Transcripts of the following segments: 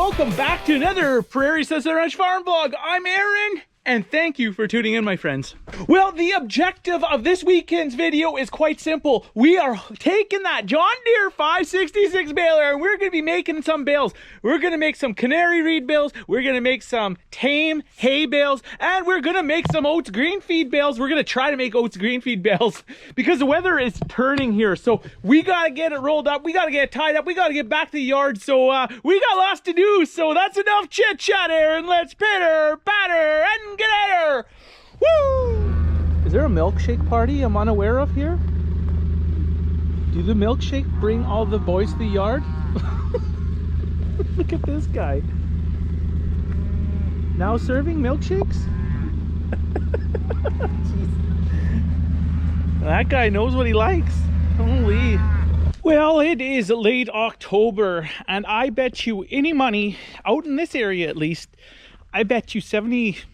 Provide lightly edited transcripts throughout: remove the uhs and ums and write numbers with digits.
welcome back to another Prairie Sunset Ranch Farm Vlog. I'm Aaron, and thank you for tuning in, my friends. Well, the objective of this weekend's video is quite simple. We are taking that John Deere 566 baler, and we're going to be making some bales. We're going to make some canary reed bales, we're going to make some tame hay bales, and we're going to make some oats green feed bales. We're going to try to make oats green feed bales because the weather is turning here. So we got to get it rolled up, we got to get it tied up, we got to get back to the yard. So we got lots to do. So that's enough chit chat, Aaron. Let's pitter, patter, and get at her. Woo! Is there a milkshake party I'm unaware of here? Do the milkshake bring all the boys to the yard? Look at this guy. Now serving milkshakes? That guy knows what he likes. Holy. Well, it is late October, and I bet you any money, out in this area at least, I bet you 75%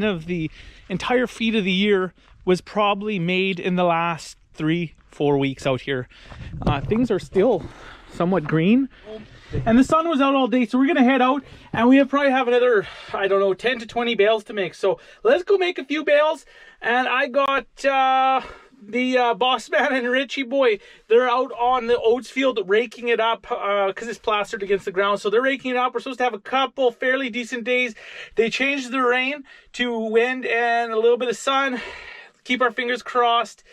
of the entire feed of the year was probably made in the last 3-4 weeks out here. Things are still somewhat green, and the sun was out all day, so we're gonna head out, and we probably have another, I don't know, 10 to 20 bales to make. So let's go make a few bales. And I got the boss man and Richie boy, they're out on the oats field raking it up because it's plastered against the ground. So they're raking it up. We're supposed to have a couple fairly decent days. They changed the rain to wind and a little bit of sun. Keep our fingers crossed.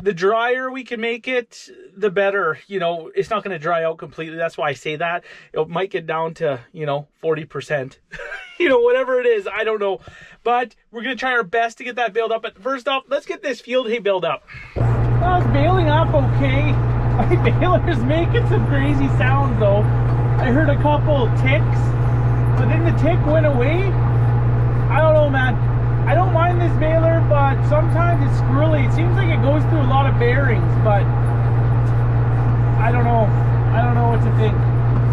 The drier we can make it, the better. You know, it's not going to dry out completely. That's why I say that. It might get down to, 40%. Whatever it is, I don't know. But we're going to try our best to get that baled up. But first off, let's get this field hay baled up. I was baling up okay. My baler's making some crazy sounds though. I heard a couple ticks, but then the tick went away. I don't know, man. I don't mind this baler, but sometimes it's squirrely. It seems like it goes through a lot of bearings, but I don't know. I don't know what to think.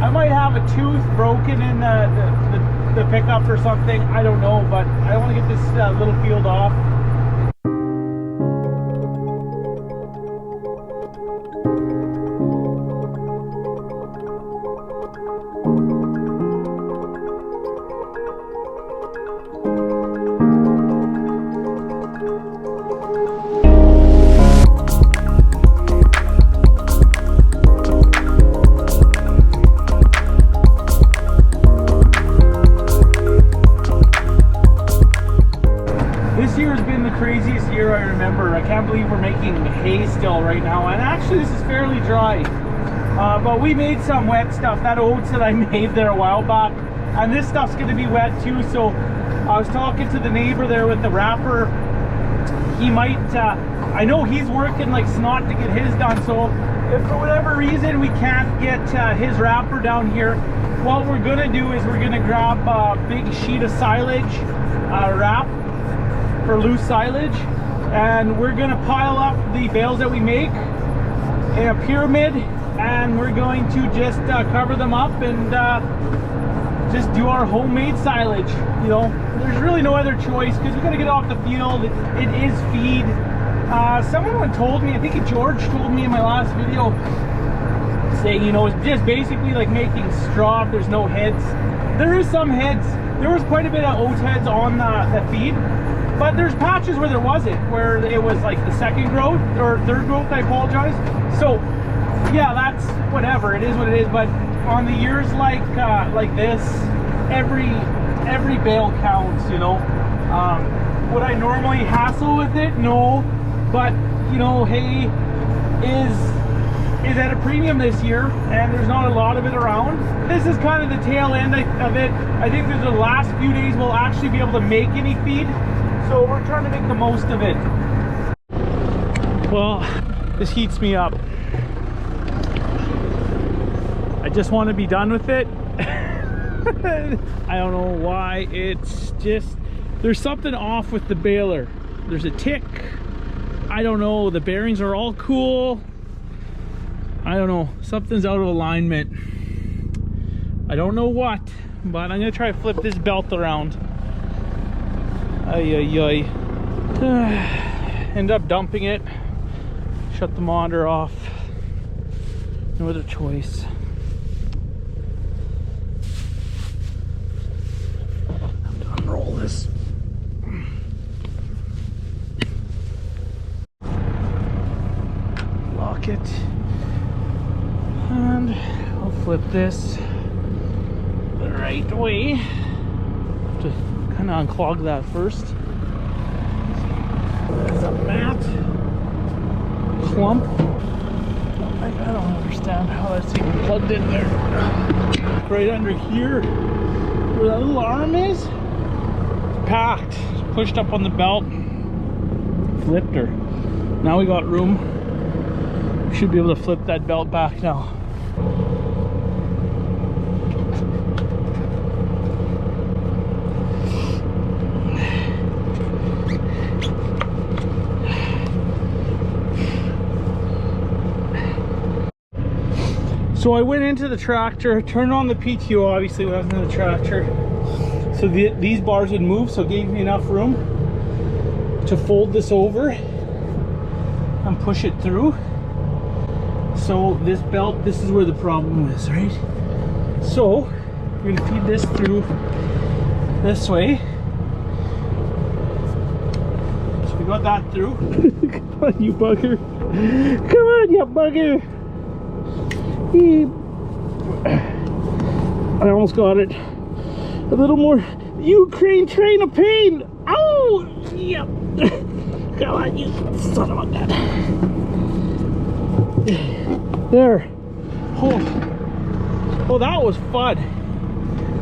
I might have a tooth broken in the pickup or something. I don't know, but I want to get this little field off. Craziest year I remember. I can't believe we're making hay still right now, and actually this is fairly dry, but we made some wet stuff. That oats that I made there a while back, and this stuff's going to be wet too. So I was talking to the neighbor there with the wrapper. He might I know he's working like snot to get his done, so if for whatever reason we can't get his wrapper down here, what we're gonna do is we're gonna grab a big sheet of silage wrap for loose silage, and we're going to pile up the bales that we make in a pyramid, and we're going to just cover them up and just do our homemade silage. There's really no other choice because we got to get off the field. It is feed. Someone told me, I think George told me in my last video, saying it's just basically like making straw. There's no heads. There is some heads. There was quite a bit of oats heads on the feed. But there's patches where there wasn't, where it was like the second growth or third growth, I apologize. So yeah, that's whatever, it is what it is. But on the years like this, every bale counts. Would I normally hassle with it? No, but hay is at a premium this year, and there's not a lot of it around. This is kind of the tail end of it. I think there's the last few days we'll actually be able to make any feed. So we're trying to make the most of it. Well, this heats me up. I just want to be done with it. I don't know why. It's just, there's something off with the baler. There's a tick. I don't know. The bearings are all cool. I don't know. Something's out of alignment. I don't know what, but I'm going to try to flip this belt around. End up dumping it, shut the monitor off. No other choice. bucket. And I'll flip this the right way. Have to kind of unclog that first. There's a mat clump. I don't understand how that's even plugged in there. Right under here, where that little arm is, it's packed. Pushed up on the belt, flipped her. Now we got room. We should be able to flip that belt back now. So I went into the tractor, turned on the PTO, obviously when I was in the tractor. So these bars would move, so it gave me enough room to fold this over and push it through. So this belt, this is where the problem is, right? So we're gonna feed this through this way. So we got that through. Come on, you bugger. Come on, you bugger. I almost got it. A little more. Ukraine train of pain. Oh, yep. Come on, you son of a gun. There. Oh, that was fun.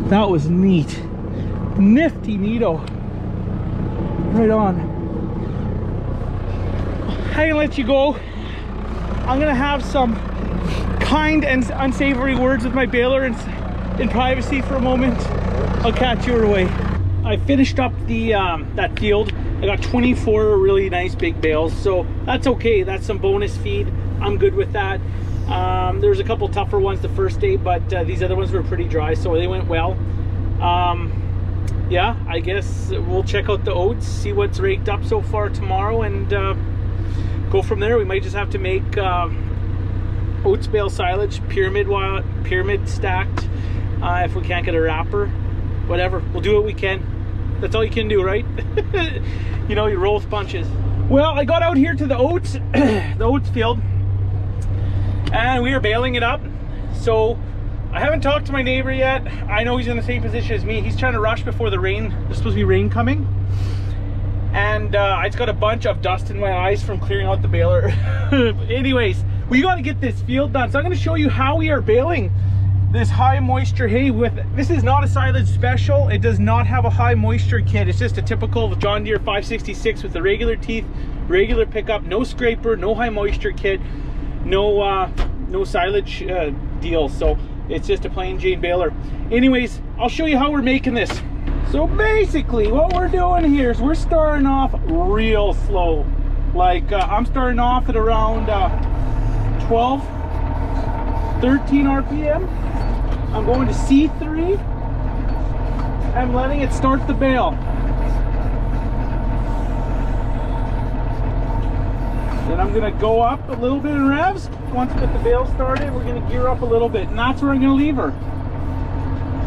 That was neat. Nifty neato. Right on. I'm gonna let you go. I'm gonna have some kind and unsavory words with my baler in privacy for a moment. I'll catch you away. I finished up the that field. I got 24 really nice big bales, so that's okay. That's some bonus feed. I'm good with that. There's a couple tougher ones the first day, but these other ones were pretty dry, so they went well. Yeah, I guess we'll check out the oats, see what's raked up so far tomorrow, and go from there. We might just have to make oats bale silage, pyramid stacked, if we can't get a wrapper. Whatever, we'll do what we can. That's all you can do, right? You know, you roll with punches. Well, I got out here to the oats, the oats field, and we are baling it up. So I haven't talked to my neighbor yet. I know he's in the same position as me. He's trying to rush before the rain. There's supposed to be rain coming. And I just got a bunch of dust in my eyes from clearing out the baler. Anyways, we got to get this field done. So I'm going to show you how we are baling this high moisture hay with, this is not a silage special. It does not have a high moisture kit. It's just a typical John Deere 566 with the regular teeth, regular pickup, no scraper, no high moisture kit, no silage deal. So it's just a plain Jane baler. Anyways, I'll show you how we're making this. So basically what we're doing here is we're starting off real slow. Like I'm starting off at around 12, 13 RPM. I'm going to C3. I'm letting it start the bale. Then I'm gonna go up a little bit in revs. Once we get the bale started, we're gonna gear up a little bit, and that's where I'm gonna leave her.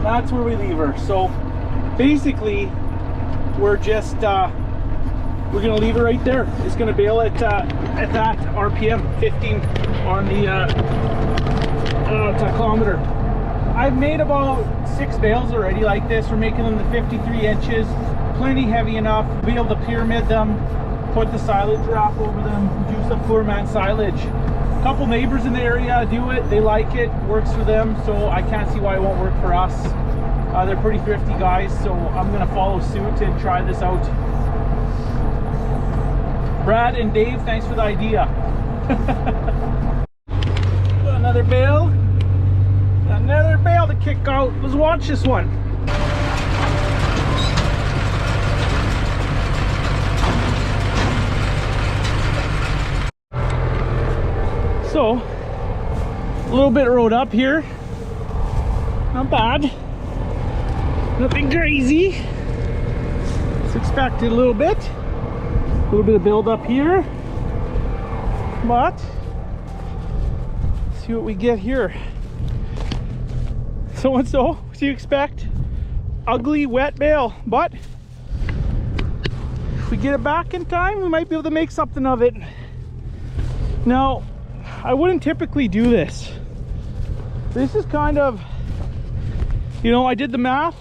That's where we leave her. So basically, we're just we're gonna leave her right there. It's gonna bale at that RPM 15 on the tachometer. I've made about 6 bales already like this. We're making them to 53 inches, plenty heavy enough to be able to pyramid them, put the silage wrap over them, do some four-man silage. A couple neighbors in the area do it, they like it, works for them, so I can't see why it won't work for us. They're pretty thrifty guys, so I'm gonna follow suit and try this out. Brad and Dave, thanks for the idea. Another bale. Another bale to kick out. Let's watch this one. So, a little bit rode up here. Not bad. Nothing crazy. It's expected a little bit. A little bit of build up here. But, let's see what we get here. So and so, what do you expect? Ugly, wet bale, but if we get it back in time, we might be able to make something of it. Now, I wouldn't typically do this. This is kind of, you know, I did the math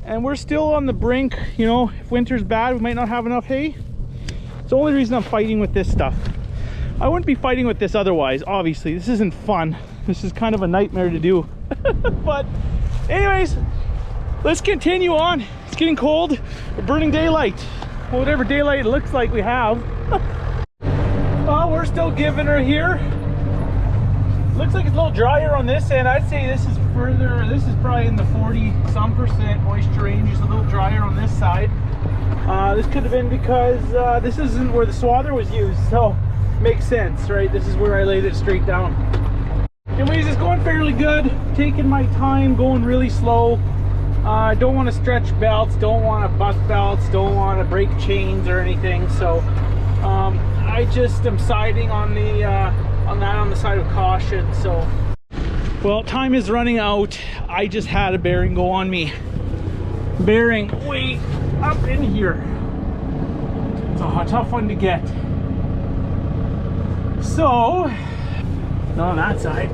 and we're still on the brink. You know, if winter's bad, we might not have enough hay. It's the only reason I'm fighting with this stuff. I wouldn't be fighting with this otherwise, obviously. This isn't fun. This is kind of a nightmare to do. But anyways, let's continue on. It's getting cold. We're burning daylight. Whatever daylight it looks like we have. Well, we're still giving her here. Looks like it's a little drier on this end. I'd say this is further, this is probably in the 40-some% moisture range. It's a little drier on this side. This could have been because this isn't where the swather was used, so makes sense, right? This is where I laid it straight down. Anyways, it's going fairly good. Taking my time, going really slow. Don't want to stretch belts, don't want to buck belts, don't want to break chains or anything. So I just am siding on the on the side of caution. So, well, time is running out. I just had a bearing go on me. Bearing way up in here. It's a tough one to get. So, not on that side.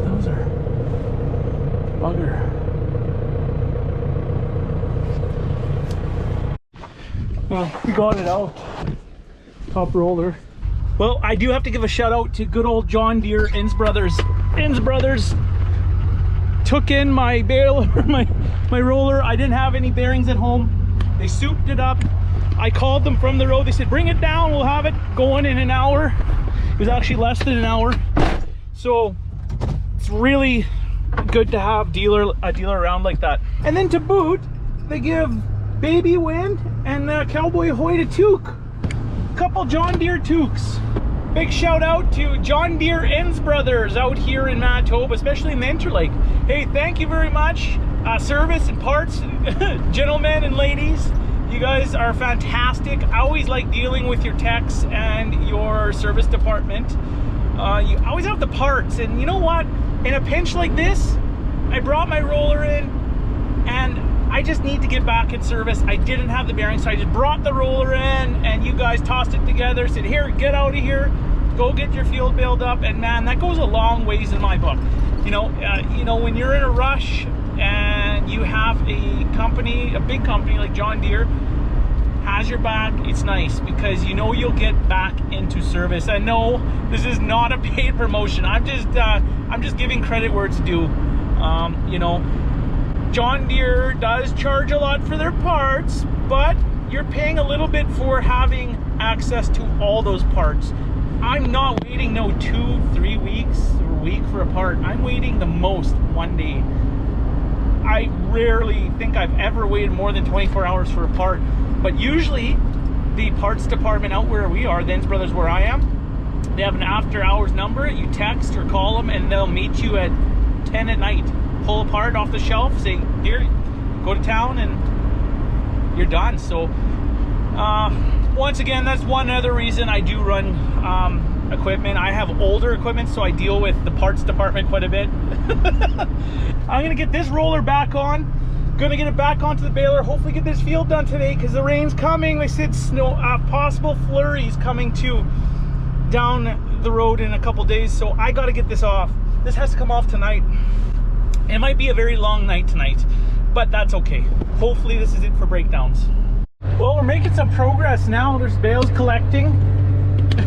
Those are bugger. Well, we got it out. Top roller. Well, I do have to give a shout out to good old John Deere Inns Brothers. Inns Brothers took in my baler, my roller. I didn't have any bearings at home. They souped it up. I called them from the road. They said, bring it down. We'll have it going in an hour. It was actually less than an hour. So it's really good to have a dealer around like that. And then to boot, they give Baby Wind and Cowboy Hoyt a toque. Couple John Deere toques. Big shout out to John Deere Inns Brothers out here in Manitoba, especially in the Interlake. Hey, thank you very much. Service and parts, gentlemen and ladies. You guys are fantastic. I always like dealing with your techs and your service department. You always have the parts, and you know what? In a pinch like this, I brought my roller in, and I just need to get back in service. I didn't have the bearing, so I just brought the roller in, and you guys tossed it together, said, here, get out of here, go get your field build up, and man, that goes a long ways in my book. You know, when you're in a rush and you have a company, a big company like John Deere has your back, it's nice because you know you'll get back into service. I know this is not a paid promotion. I'm just giving credit where it's due. You know, John Deere does charge a lot for their parts, but you're paying a little bit for having access to all those parts. I'm not waiting no 2-3 weeks or a week for a part. I'm waiting the most 1 day. I rarely think I've ever waited more than 24 hours for a part, but usually the parts department out where we are, the Inns Brothers where I am, they have an after hours number. You text or call them and they'll meet you at 10 at night. Pull a part off the shelf, say, here, go to town, and you're done. So once again, that's one other reason I do run equipment. I have older equipment, so I deal with the parts department quite a bit. I'm gonna get this roller back on, gonna get it back onto the baler, hopefully get this field done today because the rain's coming. They said snow, possible flurries coming too down the road in a couple days, so I gotta get this off. This has to come off tonight. It might be a very long night tonight, but that's okay. Hopefully this is it for breakdowns. Well, we're making some progress now. There's bales collecting.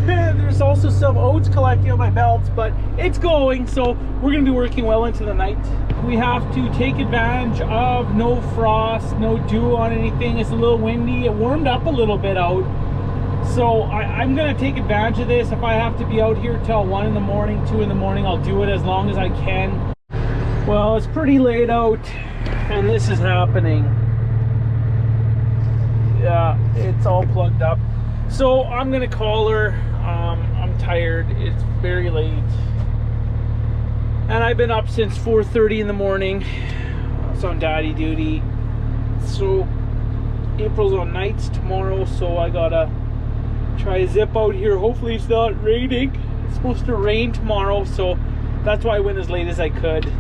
There's also some oats collecting on my belts, but it's going, so we're gonna be working well into the night. We have to take advantage of no frost, no dew on anything. It's a little windy. It warmed up a little bit out. So I'm gonna take advantage of this. If I have to be out here till 1 in the morning, 2 in the morning, I'll do it as long as I can. Well, it's pretty late out and this is happening. Yeah, it's all plugged up. So I'm gonna call her. I'm tired, it's very late. And I've been up since 4:30 in the morning. It's on daddy duty. So April's on nights tomorrow, so I gotta try to zip out here. Hopefully it's not raining. It's supposed to rain tomorrow, so that's why I went as late as I could.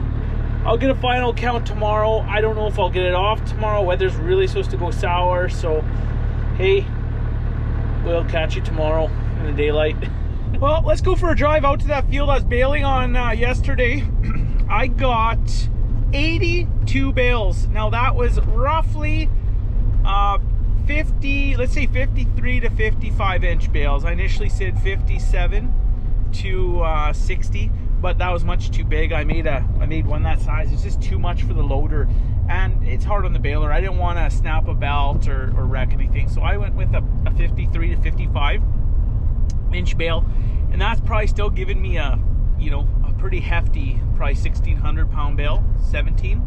I'll get a final count tomorrow. I don't know if I'll get it off tomorrow. Weather's really supposed to go sour, so hey, we'll catch you tomorrow in the daylight. Well, let's go for a drive out to that field I was baling on yesterday. I got 82 bales. Now that was roughly 50, let's say 53 to 55 inch bales. I initially said 57 to 60, but that was much too big. I made one that size. It's just too much for the loader, and it's hard on the baler. I didn't want to snap a belt or wreck anything, so I went with a 53 to 55 inch bale, and that's probably still giving me a, you know, a pretty hefty, probably 1,600 pound bale, 17.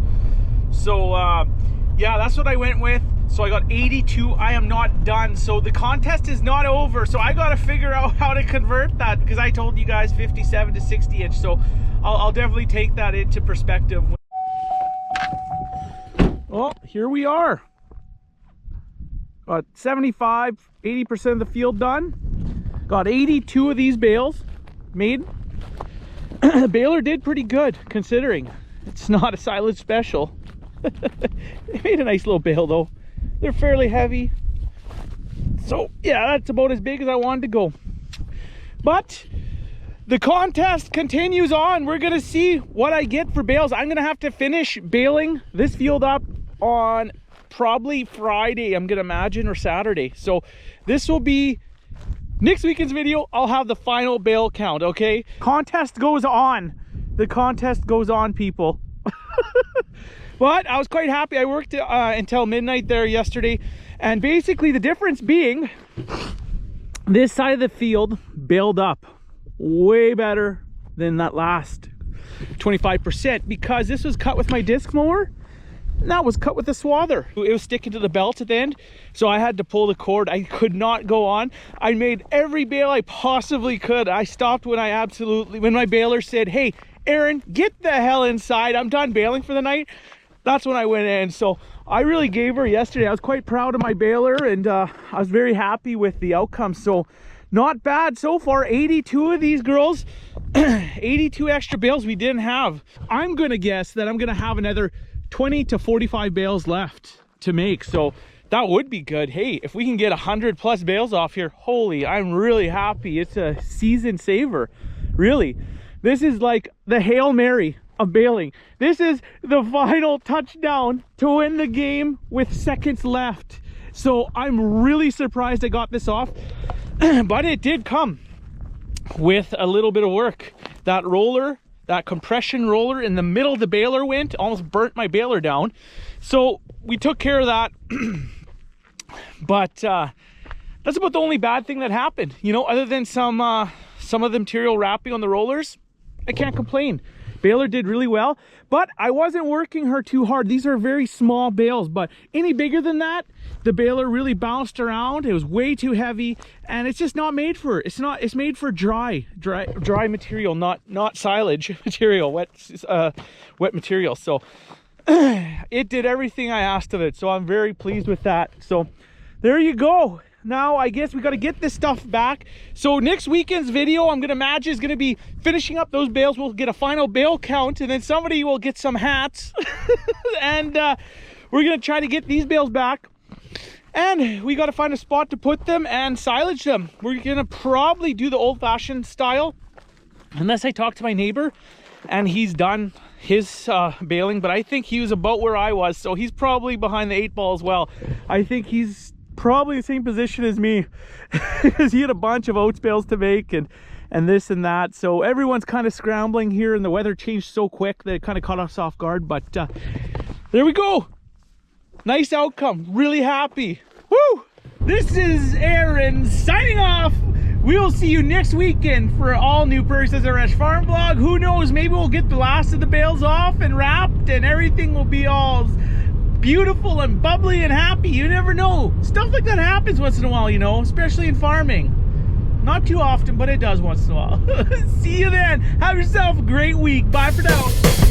So yeah, that's what I went with. So I got 82. I am not done. So the contest is not over. So I got to figure out how to convert that, because I told you guys 57 to 60 inch. So I'll definitely take that into perspective. Well, here we are. Got 75, 80% of the field done. Got 82 of these bales made. The baler did pretty good considering it's not a silage special. They made a nice little bale though. They're fairly heavy. So yeah, that's about as big as I wanted to go. But the contest continues on. We're gonna see what I get for bales. I'm gonna have to finish baling this field up on probably Friday, I'm gonna imagine, or Saturday. So this will be next weekend's video. I'll have the final bale count, okay? Contest goes on. The contest goes on, people. But I was quite happy. I worked until midnight there yesterday, and basically the difference being this side of the field baled up way better than that last 25%, because this was cut with my disc mower and that was cut with a swather. It was sticking to the belt at the end, so I had to pull the cord. I could not go on. I made every bale I possibly could. I stopped when when my baler said, "Hey Aaron, get the hell inside, I'm done baling for the night." That's when I went in. So I really gave her yesterday. I was quite proud of my baler, and I was very happy with the outcome. So not bad so far. 82 of these girls, 82 extra bales we didn't have. I'm gonna guess that I'm gonna have another 20 to 45 bales left to make. So that would be good. Hey, if we can get 100 plus bales off here, holy, I'm really happy. It's a season saver, really. This is like the Hail Mary of baling. This is the final touchdown to win the game with seconds left. So I'm really surprised I got this off, but it did come with a little bit of work. That roller, that compression roller in the middle of the baler went, almost burnt my baler down. So we took care of that. But that's about the only bad thing that happened, you know, other than some of the material wrapping on the rollers. I can't complain. Baler did really well, but I wasn't working her too hard. These are very small bales, but any bigger than that, the baler really bounced around. It was way too heavy, and it's just not made for it. It's made for dry material, not silage material, wet material. So it did everything I asked of it. So I'm very pleased with that. So there you go. Now I guess we got to get this stuff back. So next weekend's video, I'm gonna imagine, is gonna be finishing up those bales. We'll get a final bale count, and then somebody will get some hats and we're gonna try to get these bales back, and we got to find a spot to put them and silage them. We're gonna probably do the old-fashioned style, unless I talk to my neighbor and he's done his baling, but I think he was about where I was, so he's probably behind the 8 ball as well. I think he's probably the same position as me because he had a bunch of oats bales to make and this and that. So everyone's kind of scrambling here, and the weather changed so quick that it kind of caught us off guard. But there we go. Nice outcome. Really happy. Woo! This is Aaron signing off. We will see you next weekend for all new Prairie Scissor Ranch Farm Vlog. Who knows? Maybe we'll get the last of the bales off and wrapped, and everything will be all beautiful and bubbly and happy. You never know. Stuff like that happens once in a while, you know, especially in farming. Not too often, but it does once in a while. See you then. Have yourself a great week. Bye for now.